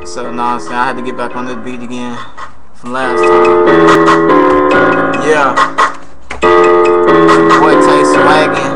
So, nah, I'm saying I had to get back on this beat again from last time. Yeah. Boy, Tay swaggin'.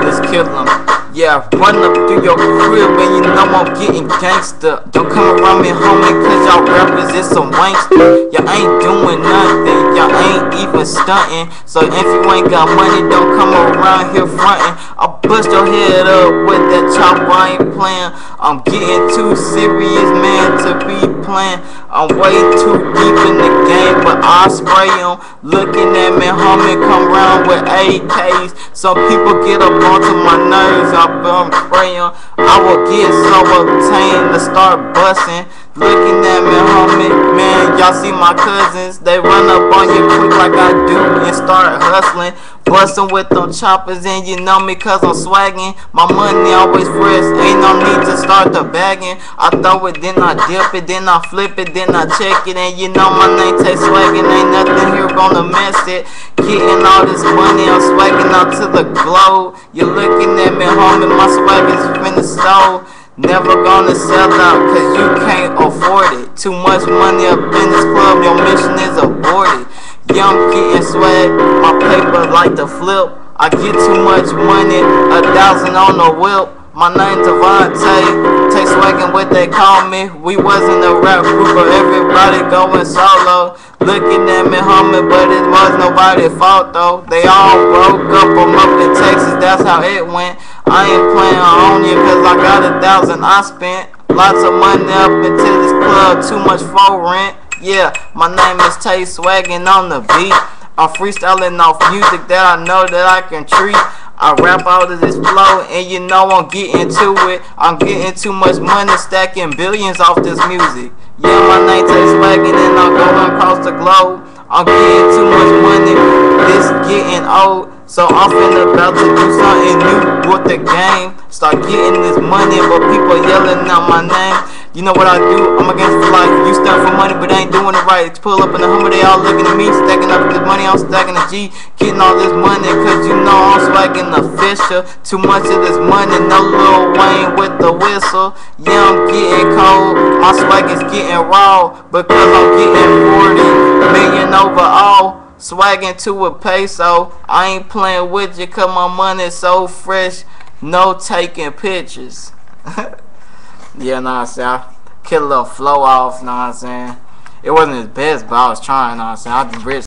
Let's kill him. Yeah, run up through your crib and you know I'm getting gangster. Don't come around me, homie, cause y'all rappers is some wankster. Y'all ain't doing nothing, y'all ain't even stunting. So if you ain't got money, don't come around here frontin'. I'll bust your head up with that chopper, I ain't playing. I'm getting too serious, man, to be playing. I'm way too deep in the game, but I spray them. Looking at me, homie, come round with AKs. Some people get up onto my nerves, I'm spraying. I will get so obtained to start busting. Looking at me, homie, man, y'all see my cousins. They run up on you quick like I do and start hustling. Bustin' with them choppers and you know me cause I'm swaggin'. My money always fresh, ain't no need to start the bagging. I throw it, then I dip it, then I flip it, then I check it. And you know my name Tay Swaggin', ain't nothing here gonna mess it. Getting all this money, I'm swaggin' out to the globe. You're looking at me, homie, my swag is finna soul. Never gonna sell out cause you can't afford it. Too much money up in this club, your mission is aborted. Yeah, I'm getting swag, my paper like the flip. I get too much money, 1,000 on the whip. My name's Devontae, Tay Swaggin' what they call me. We wasn't a rap group, but everybody going solo. Looking at me, homie, but it was nobody's fault though. They all broke up, I'm up in Texas, that's how it went. I ain't playing on you cause I got 1,000 I spent. Lots of money up into this club, too much for rent. Yeah, my name is Tay Swaggin' on the beat. I'm freestyling off music that I know that I can treat. I rap out of this flow and you know I'm getting to it. I'm getting too much money, stacking billions off this music. Yeah, my name Tay Swaggin' and I'm going across the globe. I'm getting too much money, this getting old. So I'm finna about to do something new with the game. Start getting this money, but people yelling out my name. You know what I do? I'm against for life. You stand for money, but ain't doing it right. Pull up in the Hummer, they all looking at me. Stacking up this money, I'm stacking the G. Getting all this money, cause you know I'm swagging the Fisher. Too much of this money, no Lil Wayne with the whistle. Yeah, I'm getting cold. My swag is getting raw, because I'm getting 40 million overall. Swagging to a peso. I ain't playing with you cause my money's so fresh. No taking pictures. Yeah, know what I'm saying? I kill a little flow off, know what I'm saying? It wasn't his best, but I was trying, know what I'm saying? I just rich.